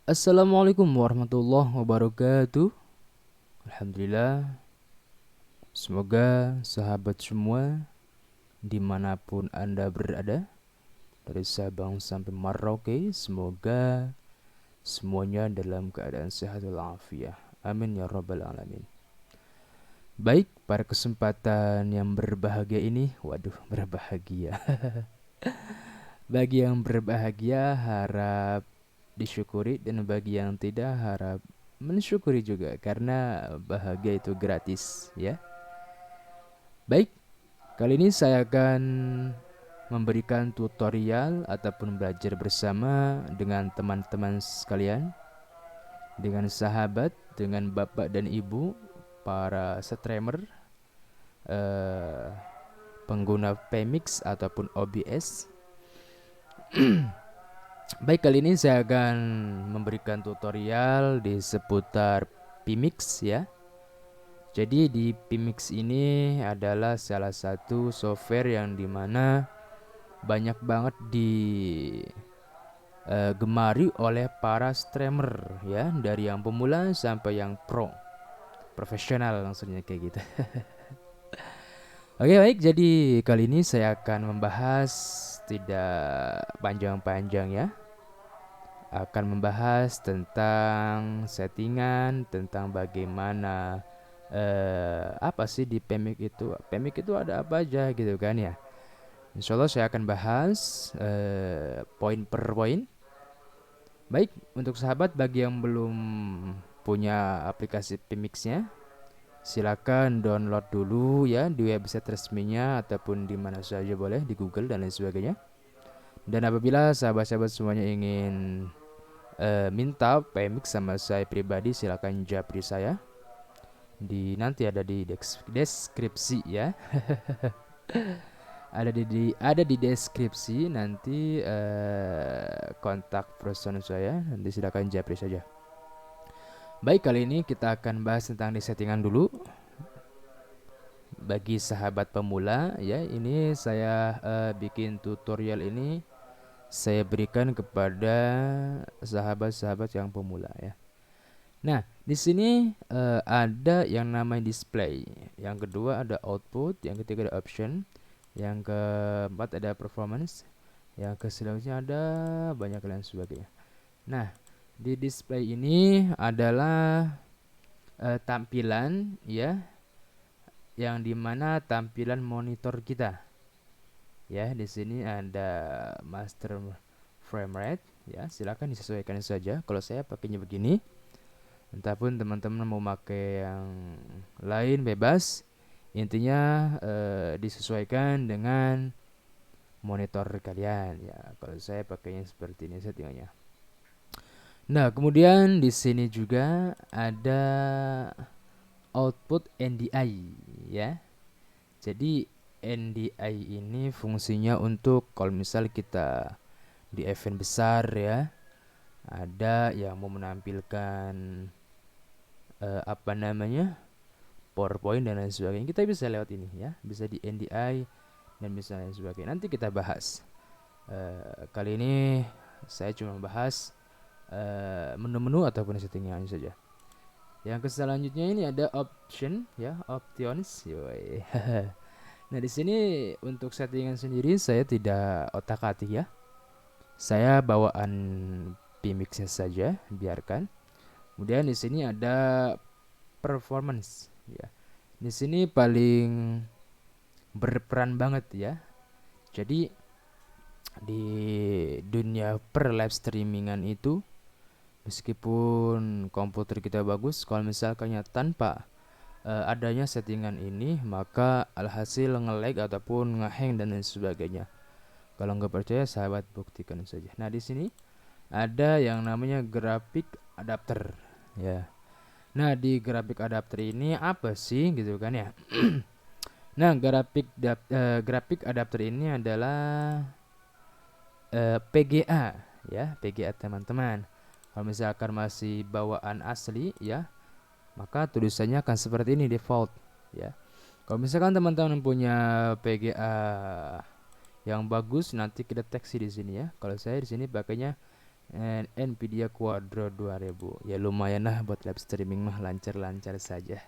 Assalamualaikum warahmatullahi wabarakatuh. Alhamdulillah. Semoga sahabat semua dimanapun anda berada, dari Sabang sampai Merauke, semoga semuanya dalam keadaan sehat walafiat. Amin ya rabbal alamin. Baik, pada kesempatan yang berbahagia ini, waduh berbahagia. Bagi yang berbahagia harap disyukuri, dan bagi yang tidak harap mensyukuri juga, karena bahagia itu gratis ya. Baik, kali ini saya akan memberikan tutorial ataupun belajar bersama dengan teman-teman sekalian, dengan sahabat, dengan bapak dan ibu, para streamer, eh, pengguna PMix ataupun OBS. Baik, kali ini saya akan memberikan tutorial di seputar PMix ya. Jadi di PMix ini adalah salah satu software yang dimana banyak banget digemari oleh para streamer ya, dari yang pemula sampai yang profesional langsungnya kayak gitu. Oke baik, jadi kali ini saya akan membahas tidak panjang-panjang ya, akan membahas tentang settingan, tentang bagaimana apa sih di Pemik itu. Pemik itu ada apa aja gitu kan ya. Insya Allah saya akan bahas poin per poin. Baik, untuk sahabat bagi yang belum punya aplikasi Pemixnya, silakan download dulu ya di website resminya ataupun di mana saja boleh, di Google dan lain sebagainya. Dan apabila sahabat-sahabat semuanya ingin minta PMix sama saya pribadi, silakan japri saya. Nanti ada di deskripsi ya. Ada di deskripsi nanti kontak person saya, nanti silakan japri saja. Baik, kali ini kita akan bahas tentang di settingan dulu. Bagi sahabat pemula ya, ini saya bikin tutorial ini saya berikan kepada sahabat-sahabat yang pemula ya. Nah, di sini ada yang namanya display, yang kedua ada output, yang ketiga ada option, yang keempat ada performance, yang keselanjutnya ada banyak lain sebagainya. Nah, di display ini adalah tampilan ya, yang dimana tampilan monitor kita. Ya, di sini ada master frame rate ya, silakan disesuaikan saja. Kalau saya pakainya begini. Entahpun teman-teman mau pakai yang lain bebas. Intinya disesuaikan dengan monitor kalian ya. Kalau saya pakainya seperti ini settingannya. Nah, kemudian di sini juga ada output NDI ya. Jadi NDI ini fungsinya untuk kalau misal kita di event besar ya, ada yang mau menampilkan apa namanya, PowerPoint dan lain sebagainya, kita bisa lewat ini ya, bisa di NDI dan bisa lain sebagainya. Nanti kita bahas. Kali ini saya cuma bahas menu-menu ataupun settingnya saja. Yang selanjutnya ini ada option ya, options. Yoi. Nah, di sini untuk settingan sendiri saya tidak otak-atik ya. Saya bawaan PMix-nya saja, biarkan. Kemudian di sini ada performance ya. Di sini paling berperan banget ya. Jadi di dunia per live streamingan itu, meskipun komputer kita bagus, kalau misalkannya tanpa adanya settingan ini, maka alhasil nge-lag ataupun nge-hang dan lain sebagainya. Kalau nggak percaya, sahabat buktikan saja. Nah, di sini ada yang namanya graphic adapter ya. Nah, di graphic adapter ini apa sih gitu kan ya? Nah, graphic adapter ini adalah PGA ya, PGA teman-teman. Kalau misalkan masih bawaan asli ya, maka tulisannya akan seperti ini default ya. Kalau misalkan teman-teman punya PGA yang bagus, nanti kedeteksi di sini ya. Kalau saya di sini pakainya Nvidia Quadro 2000. Ya lumayan lah buat live streaming mah, lancar-lancar saja.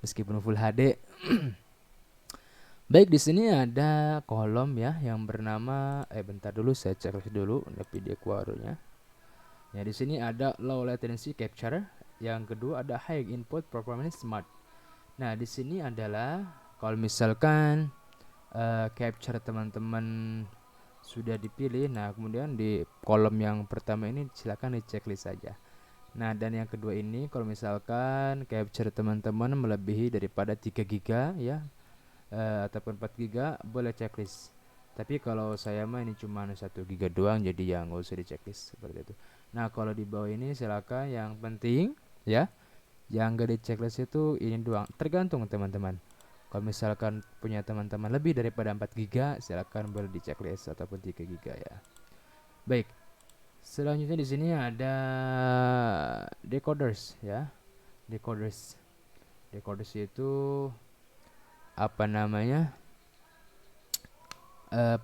Meskipun full HD. Baik, di sini ada kolom ya yang bernama bentar dulu saya cek dulu Nvidia Quadro-nya. Ya, di sini ada low latency capture, yang kedua ada high input performance smart. Nah, di sini adalah kalau misalkan capture teman-teman sudah dipilih, nah kemudian di kolom yang pertama ini silakan di checklist saja. Nah, dan yang kedua ini kalau misalkan capture teman-teman melebihi daripada 3 GB ya, ataupun 4 GB boleh checklist. Tapi kalau saya mah ini cuma 1 GB doang, jadi ya nggak usah di checklist seperti itu. Nah, kalau di bawah ini silakan, yang penting ya, yang gak di checklist itu ini doang. Tergantung teman-teman. Kalau misalkan punya teman-teman lebih daripada 4 GB, silakan boleh di checklist ataupun 3 GB ya. Baik. Selanjutnya di sini ada decoders ya. Decoders. Decoders itu apa namanya?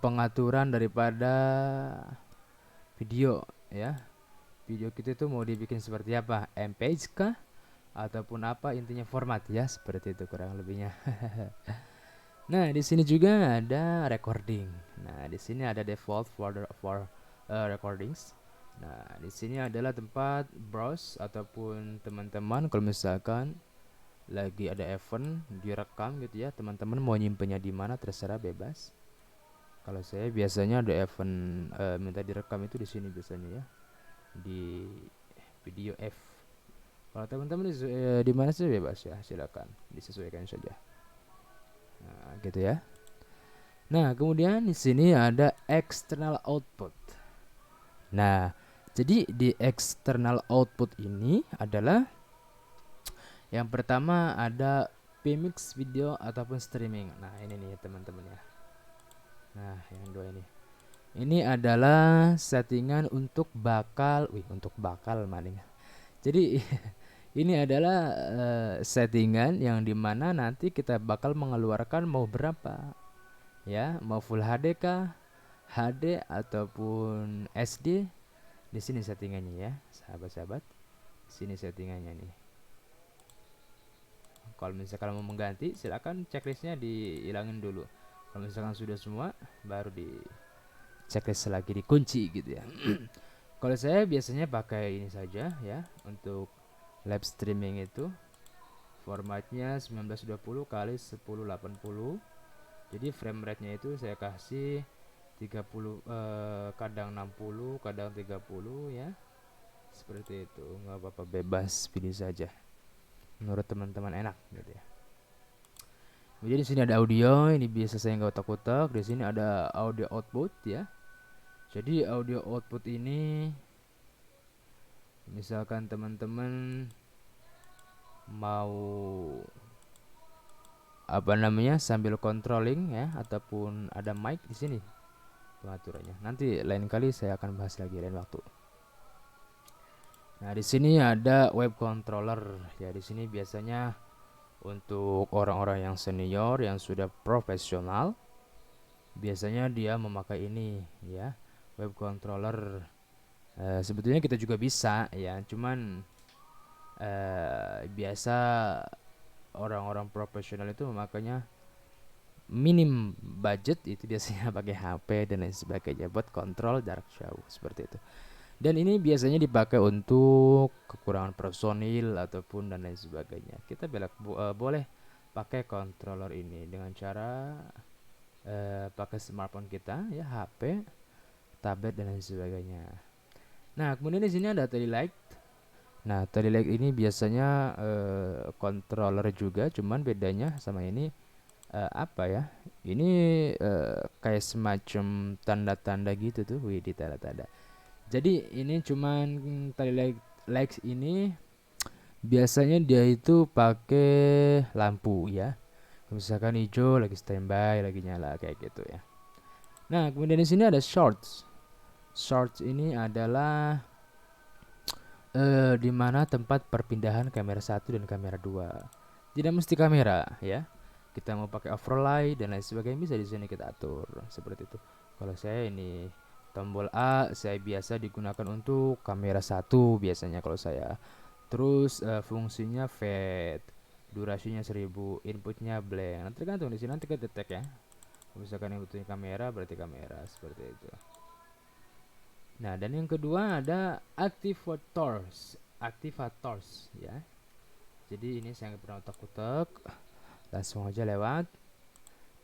Pengaturan daripada video ya. Video kita itu mau dibikin seperti apa? MPEG kah? Ataupun apa, intinya format ya, seperti itu kurang lebihnya. Nah, di sini juga ada recording. Nah, di sini ada default folder for recordings. Nah, di sini adalah tempat browse ataupun teman-teman kalau misalkan lagi ada event direkam gitu ya, teman-teman mau nyimpennya di mana terserah, bebas. Kalau saya biasanya ada event minta direkam itu di sini biasanya ya, di video F. Kalau teman-teman di mana sih bebas ya, silakan disesuaikan saja. Nah, gitu ya. Nah, kemudian di sini ada external output. Nah, jadi di external output ini adalah yang pertama ada PMix video ataupun streaming. Nah, ini nih teman-teman ya. Nah, yang dua ini. Ini adalah settingan untuk bakal maning. Jadi ini adalah settingan yang dimana nanti kita bakal mengeluarkan mau berapa ya, mau full HD kah, HD ataupun SD. Di sini settingannya ya, sahabat-sahabat. Sini settingannya nih. Kalau misalkan mau mengganti, silakan checklistnya dihilangin dulu. Kalau misalkan sudah semua, baru di checklist lagi dikunci gitu ya. Kalau saya biasanya pakai ini saja ya untuk live streaming itu. Formatnya 1920 kali 1080. Jadi frame rate-nya itu saya kasih 30, kadang 60, kadang 30 ya. Seperti itu, nggak apa-apa, bebas pilih saja. Menurut teman-teman enak gitu ya. Jadi di sini ada audio, ini biasa saya nggak otak-otak. Di sini ada audio output ya. Jadi audio output ini misalkan teman-teman mau apa namanya sambil controlling ya, ataupun ada mic di sini pengaturannya. Nanti lain kali saya akan bahas lagi lain waktu. Nah, di sini ada web controller. Ya, di sini biasanya untuk orang-orang yang senior yang sudah profesional, biasanya dia memakai ini ya, web controller. Sebetulnya kita juga bisa ya, cuman biasa orang-orang profesional itu memakainya minim budget, itu biasanya pakai HP dan lain sebagainya buat kontrol jarak jauh seperti itu. Dan ini biasanya dipakai untuk kekurangan personil ataupun dan lain sebagainya. Kita boleh pakai controller ini dengan cara pakai smartphone kita ya, HP, tablet dan lain sebagainya. Nah, kemudian di sini ada tadi light. Nah, tadi light ini biasanya controller juga, cuman bedanya sama ini apa ya? Ini kayak semacam tanda-tanda gitu tuh, wih di tanda-tanda. Jadi ini cuman tali lights ini biasanya dia itu pakai lampu ya. Misalkan hijau lagi standby, lagi nyala kayak gitu ya. Nah, kemudian di sini ada shorts. Shorts ini adalah di mana tempat perpindahan kamera 1 dan kamera 2. Tidak mesti kamera ya. Kita mau pakai overlay dan lain sebagainya bisa di sini kita atur seperti itu. Kalau saya ini Tombol A saya biasa digunakan untuk kamera satu biasanya kalau saya. Terus fungsinya fade, durasinya 1000, inputnya blank. Nanti tergantung di sini nanti kita detek ya. Kalau misalkan yang butuhnya kamera berarti kamera seperti itu. Nah, dan yang kedua ada activators ya. Jadi ini saya nggak pernah utak-utak, langsung aja lewat.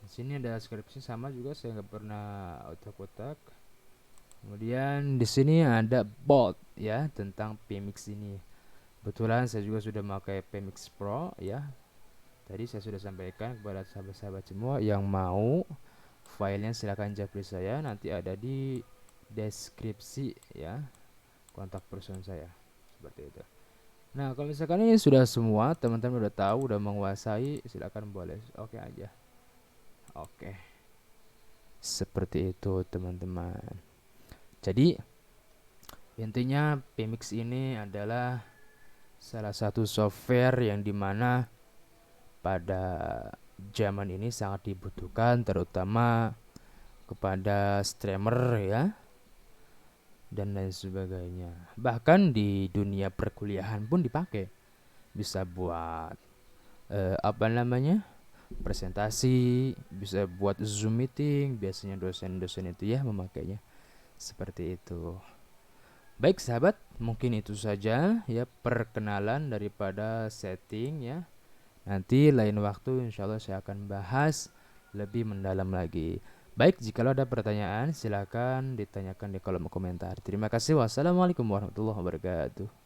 Di sini ada deskripsi sama juga saya nggak pernah utak-utak. Kemudian di sini ada bot ya tentang PMix ini. Kebetulan saya juga sudah memakai PMix Pro ya. Tadi saya sudah sampaikan kepada sahabat-sahabat semua yang mau filenya silahkan japri saya, nanti ada di deskripsi ya kontak person saya seperti itu. Nah kalau misalkan ini sudah semua teman-teman udah tahu udah menguasai silakan boleh oke aja. Oke seperti itu teman-teman. Jadi intinya PMix ini adalah salah satu software yang dimana pada zaman ini sangat dibutuhkan terutama kepada streamer ya dan lain sebagainya. Bahkan di dunia perkuliahan pun dipakai. Bisa buat apa namanya? Presentasi, bisa buat Zoom meeting, biasanya dosen-dosen itu ya memakainya. Seperti itu. Baik sahabat, mungkin itu saja ya perkenalan daripada setting ya. Nanti lain waktu insya Allah saya akan bahas lebih mendalam lagi. Baik, jika ada pertanyaan silakan ditanyakan di kolom komentar. Terima kasih. Wassalamualaikum warahmatullahi wabarakatuh.